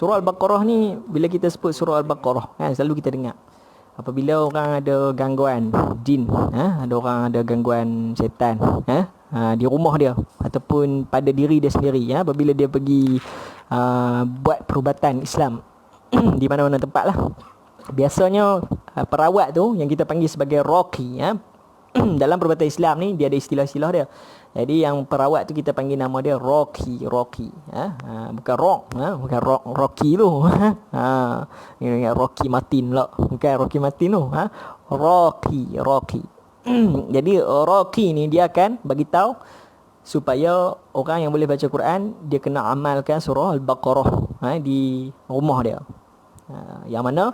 Surah Al-Baqarah ni, bila kita sebut surah Al-Baqarah kan, selalu kita dengar apabila orang ada gangguan jin, ada orang ada gangguan setan, di rumah dia ataupun pada diri dia sendiri, apabila dia pergi buat perubatan Islam di mana-mana tempat lah, biasanya perawat tu yang kita panggil sebagai Raqi, dalam perubatan Islam ni dia ada istilah-istilah dia. Jadi yang perawat tu kita panggil nama dia Raqi, bukan bukan Rocky tu. Ini Rocky Martin lah, bukan Rocky Martin tu, Raqi. Jadi Raqi ni dia akan bagi tahu supaya orang yang boleh baca Quran dia kena amalkan surah Al-Baqarah di rumah dia. Yang mana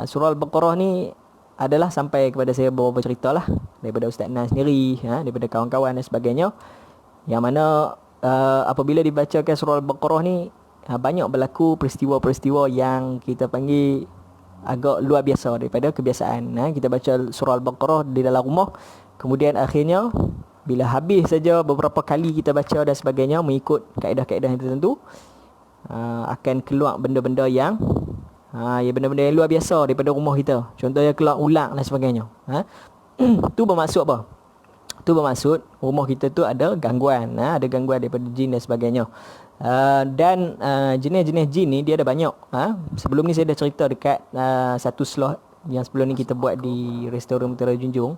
surah Al-Baqarah ni adalah sampai kepada saya beberapa cerita lah daripada Ustaz Nan sendiri, daripada kawan-kawan dan sebagainya, yang mana apabila dibacakan surah Al-Baqarah ni banyak berlaku peristiwa-peristiwa yang kita panggil agak luar biasa daripada kebiasaan. Kita baca surah Al-Baqarah di dalam rumah, kemudian akhirnya bila habis saja beberapa kali kita baca dan sebagainya mengikut kaedah-kaedah yang tertentu, akan keluar benda-benda yang benda-benda yang luar biasa daripada rumah kita. Contohnya keluar ular dan sebagainya. Tu bermaksud apa? Tu bermaksud rumah kita tu ada gangguan, ada gangguan daripada jin dan sebagainya. Dan jenis-jenis jin ni dia ada banyak. Sebelum ni saya dah cerita dekat satu slot yang sebelum ni kita buat di Restoran Mutiara Junjung.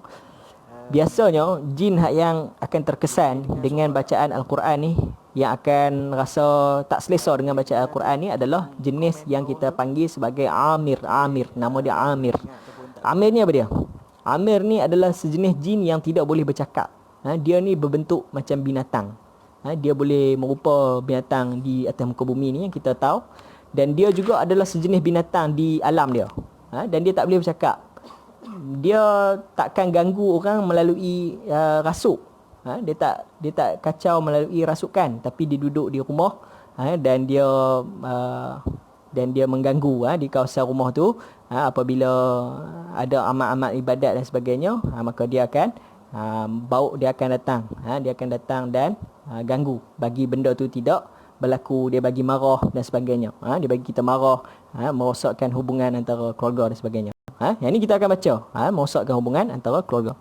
Biasanya jin yang akan terkesan dengan bacaan Al-Quran ni, yang akan rasa tak selesa dengan bacaan Al-Quran ni, adalah jenis yang kita panggil sebagai Amir. Nama dia Amir. Amir ni apa dia? Amir ni adalah sejenis jin yang tidak boleh bercakap. Dia ni berbentuk macam binatang. Dia boleh merupa binatang di atas muka bumi ni yang kita tahu. Dan dia juga adalah sejenis binatang di alam dia. Dan dia tak boleh bercakap. Dia takkan ganggu orang melalui rasuk. Dia tak kacau melalui rasukan, tapi dia duduk di rumah, dan dia mengganggu di kawasan rumah tu. Apabila ada amat-amat ibadat dan sebagainya, maka dia akan dia akan datang dan ganggu, bagi benda tu tidak berlaku. Dia bagi marah dan sebagainya. Dia bagi kita marah, merosakkan hubungan antara keluarga dan sebagainya. Yang ni kita akan baca, merosakkan hubungan antara keluarga.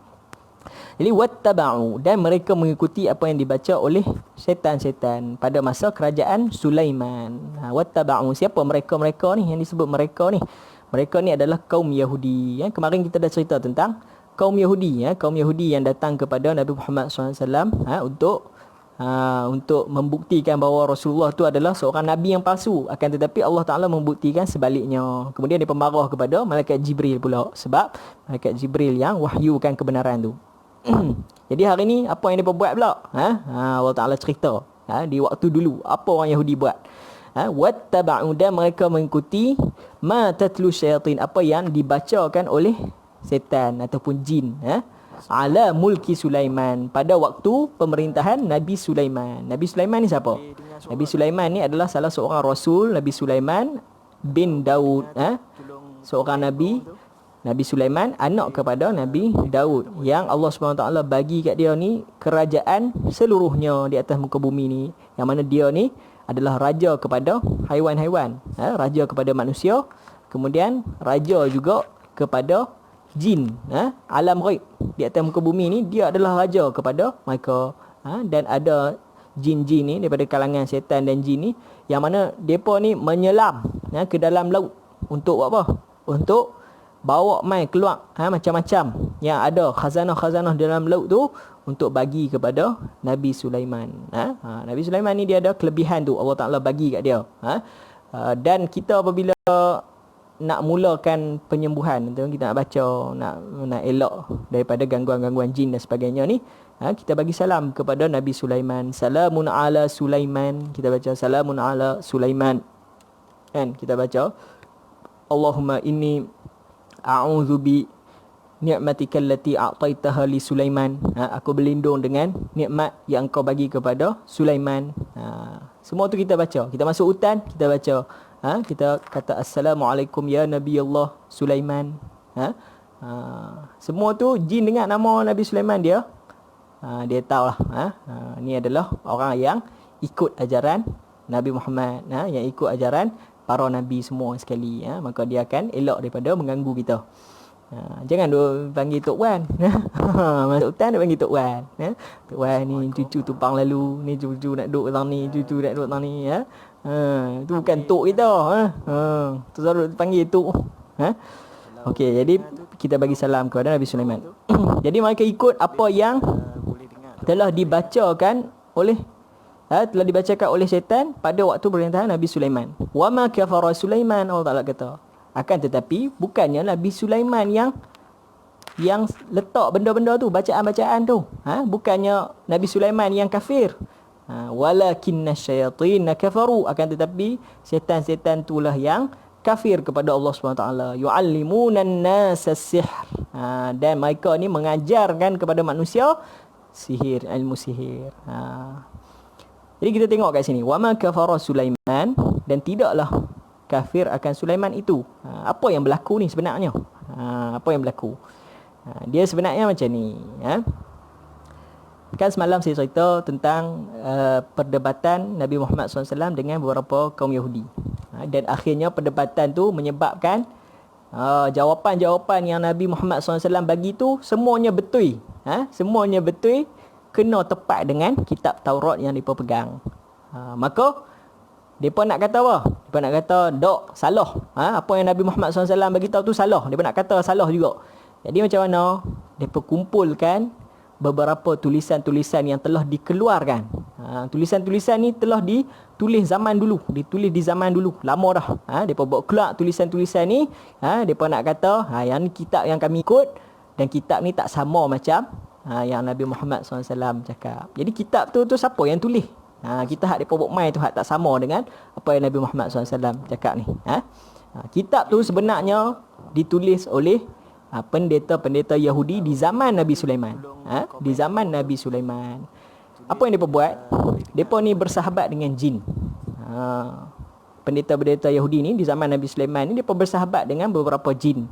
Jadi wattaba'u, dan mereka mengikuti apa yang dibaca oleh syaitan-syaitan pada masa kerajaan Sulaiman. Wattaba'u, siapa mereka-mereka ni yang disebut mereka ni? Mereka ni adalah kaum Yahudi. Kemarin kita dah cerita tentang kaum Yahudi, kaum Yahudi yang datang kepada Nabi Muhammad SAW untuk membuktikan bahawa Rasulullah tu adalah seorang Nabi yang palsu. Akan tetapi Allah Ta'ala membuktikan sebaliknya. Kemudian dia pemarah kepada Malaikat Jibril pula, sebab Malaikat Jibril yang wahyukan kebenaran tu. Jadi hari ni apa yang mereka buat pula? Allah Ta'ala cerita di waktu dulu apa orang Yahudi buat. Wattaba'u, dan mereka mengikuti ma tatlu syaitin, apa yang dibacakan oleh setan ataupun jin, ala mulki Sulaiman, pada waktu pemerintahan Nabi Sulaiman. Nabi Sulaiman ni siapa? Nabi Sulaiman ni adalah salah seorang rasul, Nabi Sulaiman bin Daud, seorang nabi. Nabi Sulaiman anak kepada Nabi Daud, yang Allah SWT bagi kat dia ni kerajaan seluruhnya di atas muka bumi ni, yang mana dia ni adalah raja kepada haiwan-haiwan, raja kepada manusia, kemudian raja juga kepada jin, alam ghaib di atas muka bumi ni, dia adalah raja kepada mereka. Dan ada jin-jin ni daripada kalangan syaitan dan jin ni, yang mana mereka ni menyelam ke dalam laut untuk buat apa? Untuk bawa mai keluar macam-macam yang ada khazanah-khazanah dalam laut tu untuk bagi kepada Nabi Sulaiman. Nabi Sulaiman ni dia ada kelebihan tu, Allah Ta'ala bagi kat dia. Dan kita apabila nak mulakan penyembuhan, kita nak baca, nak elok daripada gangguan-gangguan jin dan sebagainya ni, kita bagi salam kepada Nabi Sulaiman. Salamun ala Sulaiman. Kita baca salamun ala Sulaiman. Kan kita baca Allahumma inni a'udzu bi ni'matikal lati a'taitaha li Sulaiman. Aku berlindung dengan nikmat yang kau bagi kepada Sulaiman. Semua tu kita baca. Kita masuk hutan, kita baca. Kita kata assalamualaikum ya Nabi Allah Sulaiman. Semua tu jin dengar nama Nabi Sulaiman, dia tahulah. Ni adalah orang yang ikut ajaran Nabi Muhammad, yang ikut ajaran para nabi semua sekali. Maka dia akan elak daripada mengganggu kita. Jangan duk panggil Tok Wan. Masuk hutan duk panggil Tok Wan. Tok Wan ni cucu tumpang lalu, ni cucu nak duk tang ni, cucu nak duk tang ni. Tu bukan Tok kita. Tu selalu panggil Tok. Okey, jadi kita bagi salam kepada Nabi Sulaiman. Jadi mereka ikut apa yang telah dibacakan oleh syaitan pada waktu pemerintahan Nabi Sulaiman. Wa ma kafara Sulaiman, Allah Taala kata. Akan tetapi bukannya Nabi Sulaiman yang letak benda-benda tu, bacaan-bacaan tu. Bukannya Nabi Sulaiman yang kafir. Walakinna syayatin kafaru, akan tetapi syaitan-syaitan itulah yang kafir kepada Allah SWT. Yu'allimunan nasa sihr. Dan mereka ni mengajarkan kepada manusia sihir, ilmu sihir. Jadi kita tengok kat sini, wa ma kafara Sulaiman, dan tidaklah kafir akan Sulaiman itu. Apa yang berlaku ni sebenarnya? Apa yang berlaku? Dia sebenarnya macam ni. Kan semalam saya cerita tentang perdebatan Nabi Muhammad SAW dengan beberapa kaum Yahudi. Dan akhirnya perdebatan tu menyebabkan jawapan-jawapan yang Nabi Muhammad SAW bagi tu semuanya betul. Semuanya betul, kena tepat dengan kitab Taurat yang mereka pegang. Maka mereka nak kata apa? Mereka nak kata dok, salah. Apa yang Nabi Muhammad SAW bagi tahu tu salah. Mereka nak kata salah juga. Jadi macam mana? Mereka kumpulkan beberapa tulisan-tulisan yang telah dikeluarkan. Tulisan-tulisan ni telah ditulis zaman dulu. Ditulis di zaman dulu. Lama dah. Mereka buat keluar tulisan-tulisan ni. Mereka nak kata, yang ni kitab yang kami ikut. Dan kitab ni tak sama macam yang Nabi Muhammad SAW cakap. Jadi kitab tu siapa yang tulis? Kita hak mereka buat main tu hak tak sama dengan apa yang Nabi Muhammad SAW cakap ni. Kitab tu sebenarnya ditulis oleh pendeta-pendeta Yahudi di zaman Nabi Sulaiman. Di zaman Nabi Sulaiman. Apa yang mereka buat? Mereka ni bersahabat dengan jin. Pendeta-pendeta Yahudi ni di zaman Nabi Sulaiman ni mereka bersahabat dengan beberapa jin.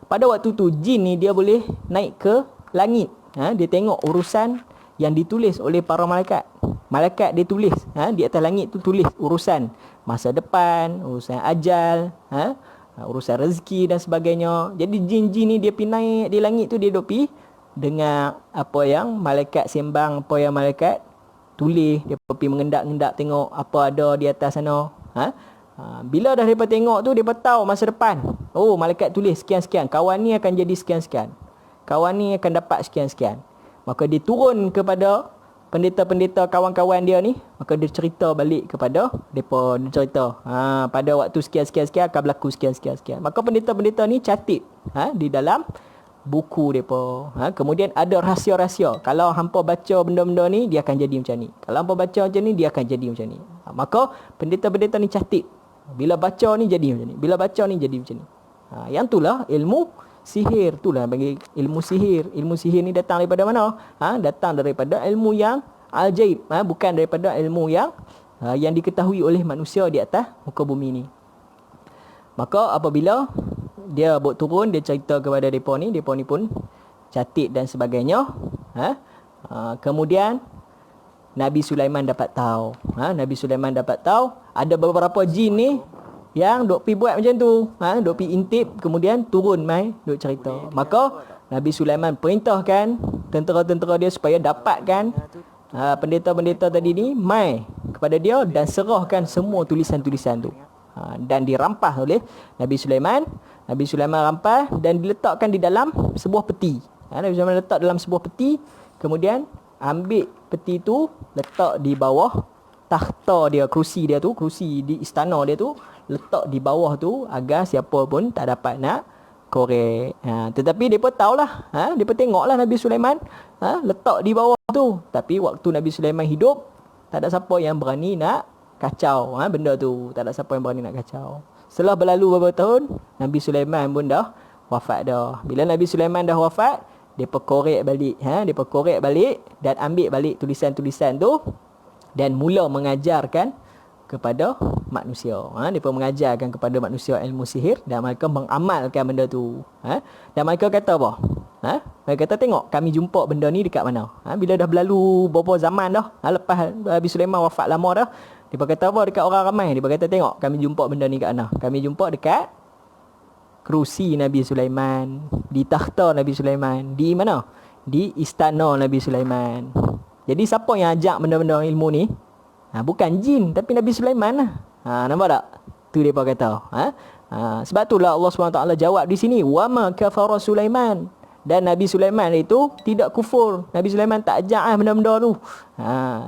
Pada waktu tu jin ni dia boleh naik ke langit. Dia tengok urusan yang ditulis oleh para malaikat. Malaikat dia tulis, di atas langit tu tulis urusan masa depan, urusan ajal, urusan rezeki dan sebagainya. Jadi jin-jin ni dia pergi naik di langit tu, dia duk pergi dengar apa yang malaikat sembang, apa yang malaikat tulis. Dia pergi mengendap-endap tengok apa ada di atas sana. Bila dah mereka tengok tu, mereka tahu masa depan. Oh, malaikat tulis sekian-sekian, kawan ni akan jadi sekian-sekian, kawan ni akan dapat sekian-sekian. Maka dia turun kepada pendeta-pendeta kawan-kawan dia ni, maka dia cerita balik kepada mereka. Dia cerita, pada waktu sekian-sekian akan berlaku sekian-sekian. Maka pendeta-pendeta ni catat di dalam buku mereka. Kemudian ada rahsia-rahsia. Kalau hampa baca benda-benda ni, dia akan jadi macam ni. Kalau hampa baca macam ni, dia akan jadi macam ni. Maka pendeta-pendeta ni catat. Bila baca ni jadi macam ni, bila baca ni jadi macam ni. Yang itulah ilmu sihir. Itulah bagi ilmu sihir. Ilmu sihir ni datang daripada mana? Datang daripada ilmu yang ajaib. Bukan daripada ilmu yang diketahui oleh manusia di atas muka bumi ni. Maka apabila dia buat turun, dia cerita kepada mereka ni pun catat dan sebagainya. Kemudian Nabi Sulaiman dapat tahu. Nabi Sulaiman dapat tahu ada beberapa jin ni yang duk pi buat macam tu. Duk pi intip, kemudian turun mai duk cerita. Maka Nabi Sulaiman perintahkan tentera-tentera dia supaya dapatkan pendeta-pendeta tadi ni mai kepada dia dan serahkan semua tulisan-tulisan tu. Dan dirampas oleh Nabi Sulaiman. Nabi Sulaiman rampas dan diletakkan di dalam sebuah peti. Nabi Sulaiman letak dalam sebuah peti, kemudian ambil peti tu, letak di bawah takhta dia, kerusi dia tu, kerusi di istana dia tu, letak di bawah tu agar siapa pun tak dapat nak korek. Tetapi mereka tahulah, mereka tengoklah Nabi Sulaiman letak di bawah tu. Tapi waktu Nabi Sulaiman hidup, tak ada siapa yang berani nak kacau benda tu. Tak ada siapa yang berani nak kacau. Setelah berlalu beberapa tahun, Nabi Sulaiman pun dah wafat dah. Bila Nabi Sulaiman dah wafat, mereka korek balik. Mereka korek balik dan ambil balik tulisan-tulisan tu dan mula mengajarkan kepada manusia. Mereka mengajarkan kepada manusia ilmu sihir dan mereka mengamalkan benda tu. Dan mereka kata apa? Mereka kata, tengok kami jumpa benda ni dekat mana. Bila dah berlalu beberapa zaman dah, lepas Nabi Sulaiman wafat lama dah, Dia kata apa dekat orang ramai? Dia kata tengok kami jumpa benda ni kat mana? Kami jumpa dekat kerusi Nabi Sulaiman, di takhta Nabi Sulaiman, di mana? Di istana Nabi Sulaiman. Jadi siapa yang ajak benda-benda ilmu ni? Bukan jin tapi Nabi Sulaiman lah. Nampak tak? Tu depa kata. Sebab itulah Allah SWT jawab di sini, wa ma kafara Sulaiman. Dan Nabi Sulaiman itu tidak kufur. Nabi Sulaiman tak ajak benda-benda tu.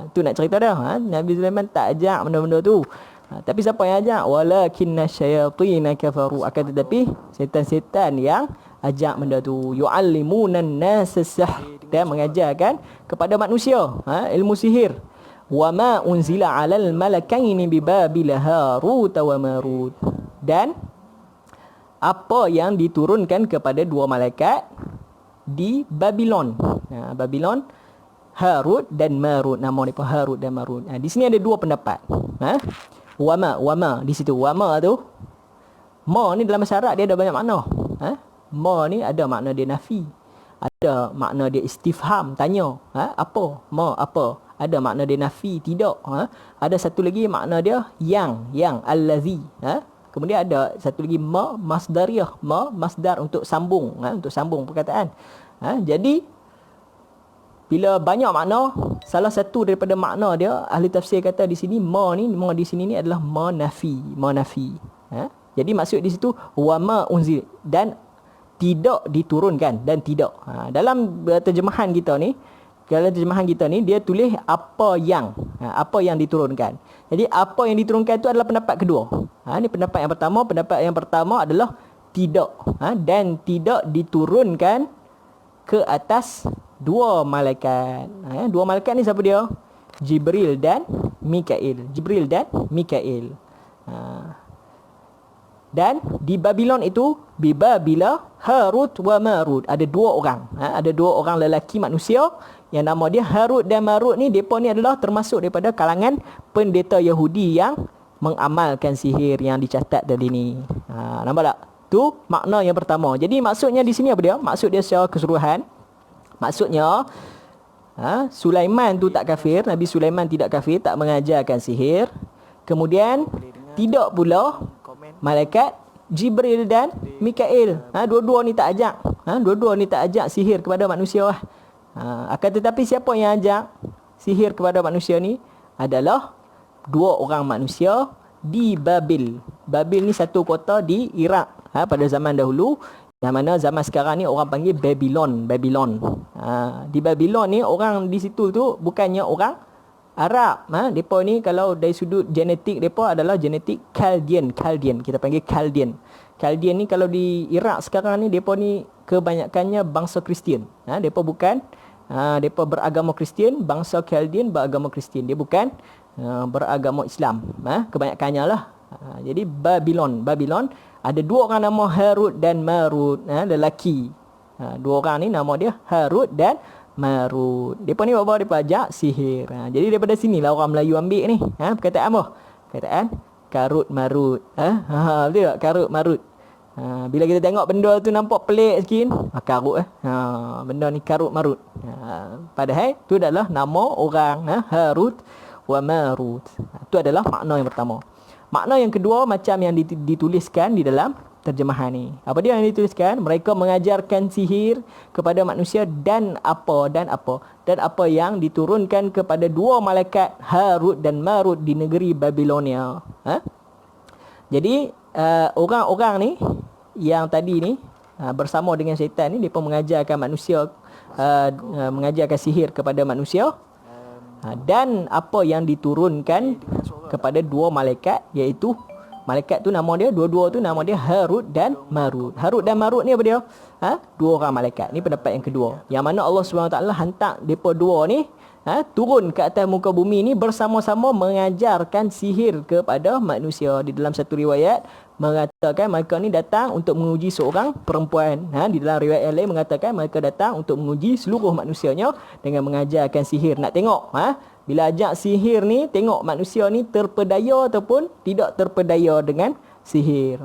Tu nak cerita dah. Nabi Sulaiman tak ajak benda-benda tu. Tapi siapa yang ajak? Walakinna syayatin kafaru. Akan tetapi setan-setan yang ajak benda tu. Yu'allimunan nas as-sihr. Dan mengajarkan kepada manusia ilmu sihir. Wa ma unzila 'alal malakaini bi Babil Harut wa Marut. Dan apa yang diturunkan kepada dua malaikat di Babylon. Babylon, Harut dan Marut. Nama mereka Harut dan Marut. Di sini ada dua pendapat. Wama di situ. Wama tu, ma ni dalam syarat dia ada banyak makna. Ma ni ada makna dia nafi, ada makna dia istifham, tanya. Apa? Ma apa? Ada makna dia nafi, tidak. Ada satu lagi makna dia yang allazi. Kemudian ada satu lagi ma masdariyah, ma masdar untuk sambung, untuk sambung perkataan. Jadi bila banyak makna, salah satu daripada makna dia ahli tafsir kata di sini ma di sini ni adalah ma nafi. Jadi maksud di situ wa ma unzil, dan tidak diturunkan, dan tidak. Dalam terjemahan kita ni, dia tulis apa yang diturunkan. Jadi apa yang diturunkan itu adalah pendapat kedua. Ini pendapat yang pertama. Pendapat yang pertama adalah tidak. Dan tidak diturunkan ke atas dua malaikat. Dua malaikat ni siapa dia? Jibril dan Mikail. Dan di Babylon itu, di Babila Harut wa Marut, ada dua orang. Ada dua orang lelaki manusia yang nama dia Harut dan Marut ni. Mereka ni adalah termasuk daripada kalangan pendeta Yahudi yang mengamalkan sihir yang dicatat tadi ni. Nampak tak? Tu makna yang pertama. Jadi maksudnya di sini apa dia? Maksud dia secara keseluruhan, maksudnya Sulaiman tu tak kafir. Nabi Sulaiman tidak kafir, tak mengajarkan sihir. Kemudian tidak pula malaikat Jibril dan Mikail. Dua-dua ni tak ajak sihir kepada manusia lah. Akan tetapi siapa yang ajak sihir kepada manusia ni adalah dua orang manusia di Babil. Babil ni satu kota di Iraq pada zaman dahulu, yang mana zaman sekarang ni orang panggil Babylon. Di Babylon ni orang di situ tu bukannya orang Arab. Depa ni kalau dari sudut genetik depa adalah genetik Chaldean. Kita panggil Chaldean. Chaldean ni kalau di Iraq sekarang ni depa ni kebanyakannya bangsa Kristian. Depa bukan depa beragama Kristian, bangsa Chaldean beragama Kristian. Dia bukan beragama Islam. Kebanyakannya lah. Jadi Babylon ada dua orang nama Harut dan Marut, lelaki. Dua orang ni nama dia Harut dan Marut. Depa ni bawa depa ajak sihir. Jadi daripada sinilah orang Melayu ambil ni. Perkataan apa? Perkataan karut marut. Betul tak? Karut marut. Bila kita tengok benda tu nampak pelik sikit, karut benda ni karut marut. Padahal tu adalah nama orang, Harut wa Marut. Itu adalah makna yang pertama. Makna yang kedua macam yang dituliskan di dalam terjemahan ni. Apa dia yang dituliskan? Mereka mengajarkan sihir kepada manusia dan apa yang diturunkan kepada dua malaikat Harut dan Marut di negeri Babilonia. Jadi orang-orang ni yang tadi ni bersama dengan syaitan ni, mereka mengajarkan manusia, mengajarkan sihir kepada manusia. Dan apa yang diturunkan kepada dua malaikat, iaitu malaikat tu nama dia, dua-dua tu nama dia Harut dan Marut. Harut dan Marut ni apa dia? Dua orang malaikat. Ni pendapat yang kedua, yang mana Allah SWT hantar mereka dua ni turun ke atas muka bumi ni bersama-sama mengajarkan sihir kepada manusia. Di dalam satu riwayat mengatakan mereka ni datang untuk menguji seorang perempuan. Di dalam riwayat yang lain mengatakan mereka datang untuk menguji seluruh manusianya dengan mengajarkan sihir. Nak tengok bila ajak sihir ni, tengok manusia ni terpedaya ataupun tidak terpedaya dengan sihir.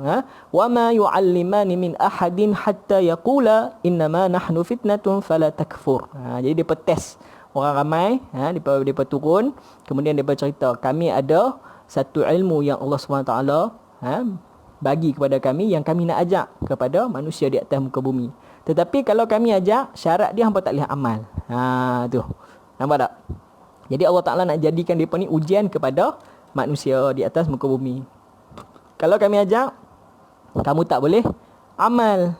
Wa ma yu'allimani min ahadin hatta yaqula innama nahnu fitnatun fala takfur. Jadi dia test orang ramai, depa turun, kemudian depa cerita kami ada satu ilmu yang Allah SWT bagi kepada kami, yang kami nak ajak kepada manusia di atas muka bumi. Tetapi kalau kami ajak, syarat dia hampa tak boleh amal. Tu. Nampak tak? Jadi Allah Ta'ala nak jadikan mereka ni ujian kepada manusia di atas muka bumi. Kalau kami ajak, kamu tak boleh amal.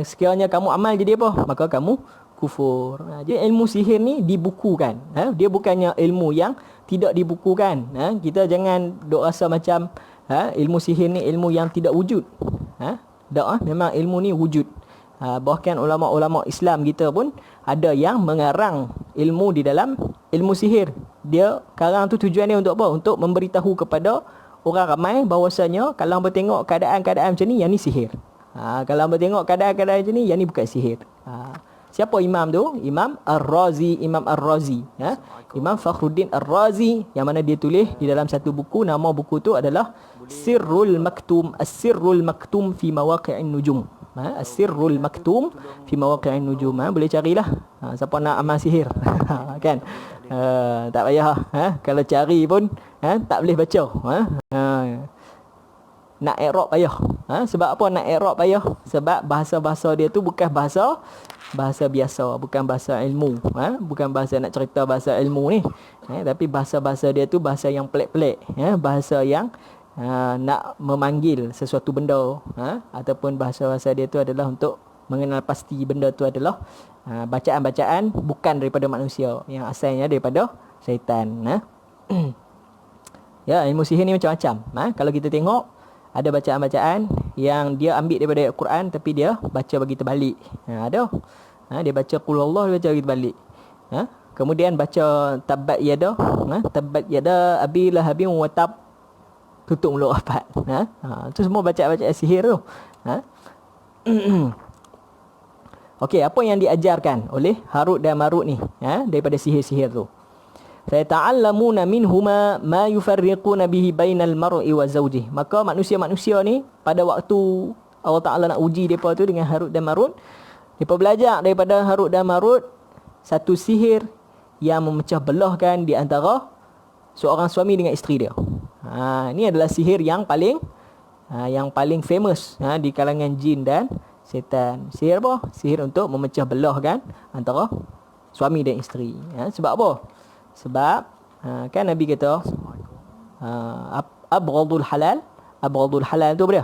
Sekiranya kamu amal jadi apa? Maka kamu kufur. Jadi ilmu sihir ni dibukukan. Dia bukannya ilmu yang tidak dibukukan. Kita jangan duk rasa macam ilmu sihir ni ilmu yang tidak wujud. Memang ilmu ni wujud. Bahkan ulama-ulama Islam kita pun ada yang mengarang ilmu di dalam ilmu sihir. Dia karang tu tujuan dia untuk apa? Untuk memberitahu kepada orang ramai bahawasanya kalau hangpa tengok keadaan-keadaan macam ni, yang ni sihir. Kalau hangpa tengok keadaan-keadaan macam ni, yang ni bukan sihir. Siapa imam tu? Imam Ar-Razi. Imam Fakhruddin Ar-Razi, yang mana dia tulis di dalam satu buku, nama buku tu adalah Sirrul Maktum, As-Sirrul Maktum fi Mawaqi'in Nujum. As-Sirrul Maktum fi Mawaqi'in Nujum. Boleh carilah. Siapa nak amal sihir. Kan? Tak payah. Kalau cari pun tak boleh baca. Nak i'rab payah. Sebab apa nak i'rab payah? Sebab bahasa-bahasa dia tu bukan bahasa biasa, bukan bahasa ilmu. Bukan bahasa nak cerita bahasa ilmu ni. Tapi bahasa-bahasa dia tu bahasa yang pelik-pelik. Bahasa yang nak memanggil sesuatu benda. Ataupun bahasa-bahasa dia tu adalah untuk mengenal pasti benda tu adalah bacaan-bacaan bukan daripada manusia, yang asalnya daripada syaitan. Ya, ilmu sihir ni macam-macam. Kalau kita tengok, ada bacaan-bacaan yang dia ambil daripada Al-Quran tapi dia baca bagi terbalik. Ada. Dia baca qul Allah, dia baca bagi terbalik. Kemudian baca tabbat yada, tabbat yada abi lahabin wa tab, tutup mulut rapat. Tu semua bacaan-bacaan sihir tu. Okey, apa yang diajarkan oleh Harut dan Marut ni daripada sihir-sihir tu? فَيَتَعَلَّمُونَ مِنْهُمَا مَا يُفَرِّقُونَ بِهِ بَيْنَ الْمَرْءِ وَزَوْجِهِ. Maka manusia-manusia ni pada waktu Allah Ta'ala nak uji mereka tu dengan Harut dan Marut, mereka belajar daripada Harut dan Marut satu sihir yang memecah belahkan di antara seorang suami dengan isteri dia. Ini adalah sihir yang paling famous di kalangan jin dan setan. Sihir apa? Sihir untuk memecah belahkan antara suami dan isteri. Sebab apa? Sebab kan Nabi kata abghadul halal tu apa dia?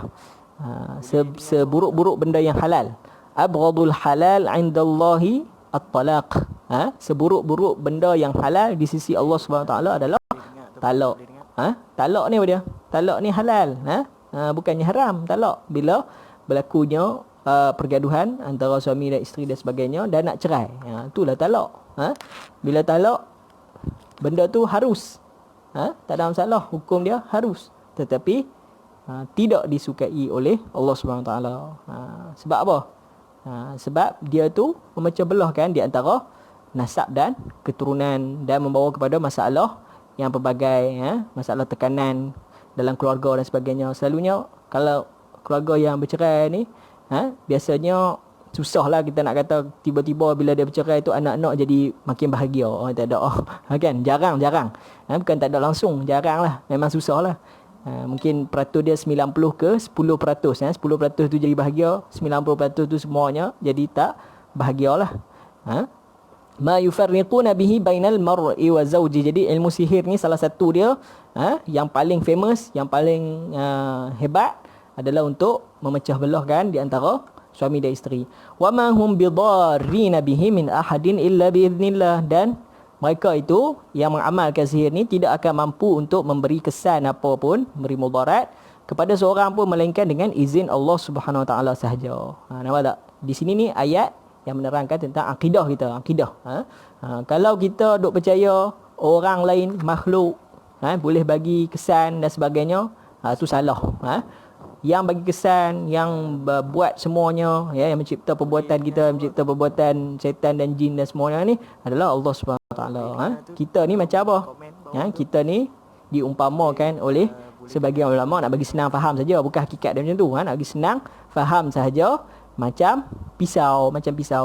Seburuk-buruk benda yang halal. Abghadul halal indallahi at-talaq. Seburuk-buruk benda yang halal di sisi Allah Subhanahu Wa Taala adalah talak. Talak ni apa dia? Talak ni halal. Bukannya haram. Talak bila berlakunya pergaduhan antara suami dan isteri dan sebagainya dan nak cerai. Itulah talak. Bila talak, benda tu harus. Tak ada masalah, hukum dia harus. Tetapi tidak disukai oleh Allah SWT. Sebab apa? Sebab dia tu memecah belah kan di antara nasab dan keturunan dan membawa kepada masalah yang pelbagai, masalah tekanan dalam keluarga dan sebagainya. Selalunya kalau keluarga yang bercerai ni, biasanya susahlah kita nak kata tiba-tiba bila dia bercerai tu anak-anak jadi makin bahagia. Tak ada. Kan? Jarang. Bukan tak ada langsung, jarang lah. Memang susah lah. Mungkin peratus dia 90 ke 10%. 10% tu jadi bahagia, 90% tu semuanya jadi tak bahagia lah. Ma yufarriquna bihi bainal mar'i wa zawji. Jadi ilmu sihir ni salah satu dia yang paling famous, yang paling hebat adalah untuk memecah belahkan di antara suami dan isteri. Wa ma hum bidarrina bihi min ahadin illa biiznillah. Dan mereka itu yang mengamalkan sihir ni tidak akan mampu untuk memberi kesan apa pun, memberi mudarat kepada seorang pun melainkan dengan izin Allah Subhanahu Wa Taala sahaja. Nampak tak? Di sini ni ayat yang menerangkan tentang akidah kita, akidah. Kalau kita duk percaya orang lain makhluk boleh bagi kesan dan sebagainya, itu salah. Yang bagi kesan, yang buat semuanya, yang mencipta perbuatan kita, mencipta perbuatan syaitan dan jin dan semuanya ni adalah Allah Subhanahu Wa Taala. Kita ni macam apa? Kita ni diumpamakan oleh sebagian ulama, nak bagi senang faham saja, bukan hakikat dia macam tu. Nak bagi senang faham sahaja, macam pisau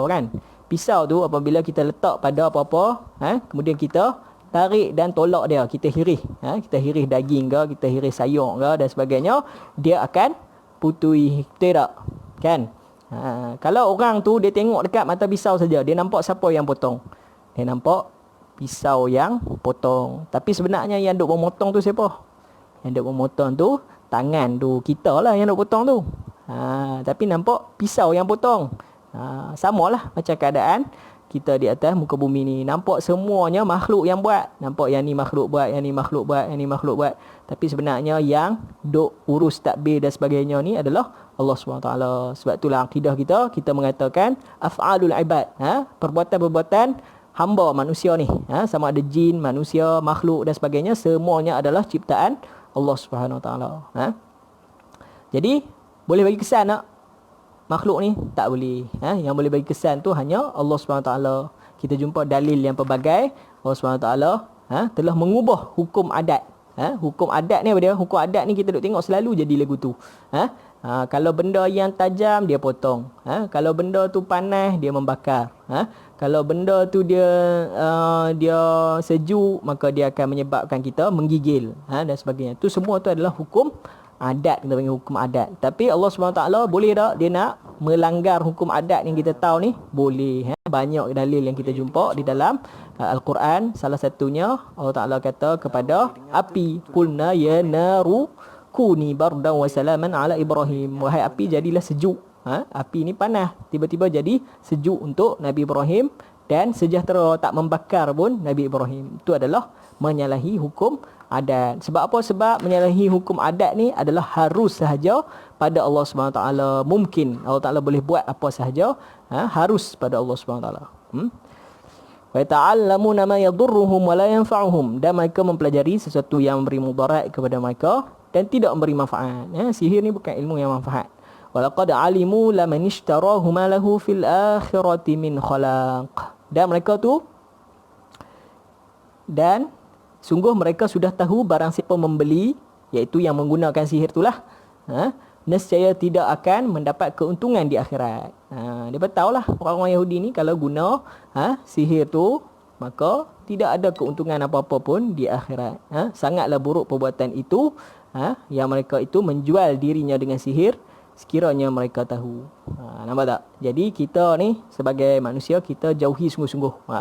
kan. Pisau tu apabila kita letak pada apa-apa, kemudian kita tarik dan tolak dia, kita hirih, kita hirih daging ke, kita hirih sayur ke dan sebagainya, dia akan putui, betul tak? Kan? Kalau orang tu dia tengok dekat mata pisau saja, dia nampak siapa yang potong? Dia nampak pisau yang potong. Tapi sebenarnya yang duk memotong tu siapa? Yang duk memotong tu tangan tu, kita lah yang duk potong tu. Tapi nampak pisau yang potong. Samalah macam keadaan kita di atas muka bumi ni. Nampak semuanya makhluk yang buat. Nampak yang ni makhluk buat, yang ni makhluk buat, yang ni makhluk buat. Tapi sebenarnya yang duk urus takbir dan sebagainya ni adalah Allah SWT. Sebab itulah akidah kita mengatakan af'alul ibad. Perbuatan-perbuatan hamba manusia ni. Sama ada jin, manusia, makhluk dan sebagainya. Semuanya adalah ciptaan Allah SWT. Jadi, boleh bagi kesan tak? Makhluk ni tak boleh. Yang boleh bagi kesan tu hanya Allah SWT. Kita jumpa dalil yang pelbagai. Allah SWT telah mengubah hukum adat. Hukum adat ni apa dia? Hukum adat ni kita duk tengok selalu jadi lagu tu. Kalau benda yang tajam dia potong. Kalau benda tu panas dia membakar. Kalau benda tu dia sejuk, maka dia akan menyebabkan kita menggigil dan sebagainya. Tu semua tu adalah hukum adat, kita panggil hukum adat. Tapi Allah SWT boleh tak dia nak melanggar hukum adat yang kita tahu ni? Boleh. Banyak dalil yang kita jumpa di dalam Al-Quran. Salah satunya Allah Ta'ala kata kepada api, qulna ya naru kuni bardan wa salaman ala Ibrahim. Wahai api, jadilah sejuk. Api ni panas, tiba-tiba jadi sejuk untuk Nabi Ibrahim, dan sejahtera, tak membakar pun Nabi Ibrahim. Itu adalah menyalahi hukum adat. Sebab apa? Sebab menyalahi hukum adat ni adalah harus sahaja pada Allah SWT. Mungkin Allah Ta'ala boleh buat apa sahaja, harus pada Allah SWT. Wa ta'allamuna ma yadurruhum wa la yanfa'uhum. Dan mereka mempelajari sesuatu yang memberi mudarat kepada mereka dan tidak memberi manfaat. Sihir ni bukan ilmu yang manfaat. Walaqad alimu laman ishtarahu ma lahu fil akhirati min khalaq. Dan sungguh mereka sudah tahu barang siapa membeli, iaitu yang menggunakan sihir itulah, nescaya tidak akan mendapat keuntungan di akhirat. Dia tahulah orang-orang Yahudi ni kalau guna sihir tu, maka tidak ada keuntungan apa-apa pun di akhirat. Sangatlah buruk perbuatan itu, yang mereka itu menjual dirinya dengan sihir sekiranya mereka tahu. Nampak tak? Jadi kita ni sebagai manusia, kita jauhi sungguh-sungguh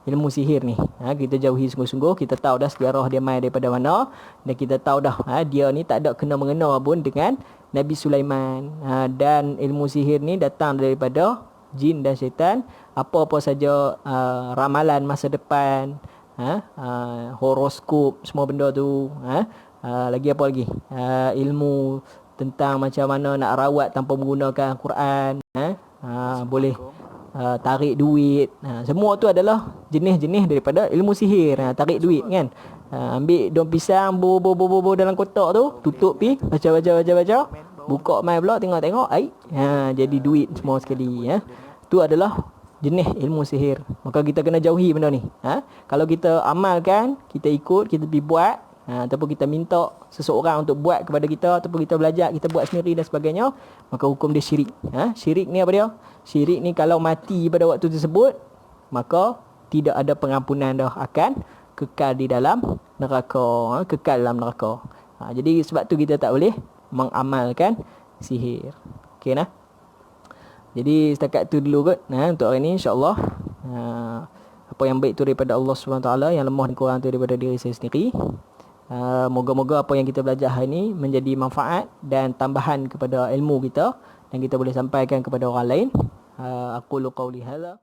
ilmu sihir ni. Kita jauhi sungguh-sungguh. Kita tahu dah sejarah dia mai daripada mana, dan kita tahu dah dia ni tak ada kena-mengena pun dengan Nabi Sulaiman. Dan ilmu sihir ni datang daripada jin dan syaitan. Apa-apa saja ramalan masa depan, horoskop, semua benda tu. Lagi apa lagi? Ilmu tentang macam mana nak rawat tanpa menggunakan Quran, boleh tarik duit. Semua tu adalah jenis-jenis daripada ilmu sihir. Tarik duit kan, ambil daun pisang bo dalam kotak tu, tutup pi, baca, buka mai pula, tengok ai, jadi duit semua sekali. Tu adalah jenis ilmu sihir. Maka kita kena jauhi benda ni. Kalau kita amalkan, kita ikut, kita pergi buat, ataupun kita minta seseorang untuk buat kepada kita, ataupun kita belajar, kita buat sendiri dan sebagainya, maka hukum dia syirik. Syirik ni apa dia? Syirik ni kalau mati pada waktu tersebut, maka tidak ada pengampunan dah, akan kekal di dalam neraka. Kekal dalam neraka. Jadi sebab tu kita tak boleh mengamalkan sihir. Okey nah. Jadi setakat tu dulu kot untuk hari ni, insya-Allah. Apa yang baik tu daripada Allah SWT, yang lemah dan kurang tu daripada diri saya sendiri. Moga-moga apa yang kita belajar hari ini menjadi manfaat dan tambahan kepada ilmu kita, dan kita boleh sampaikan kepada orang lain. Aqulu qawli hadza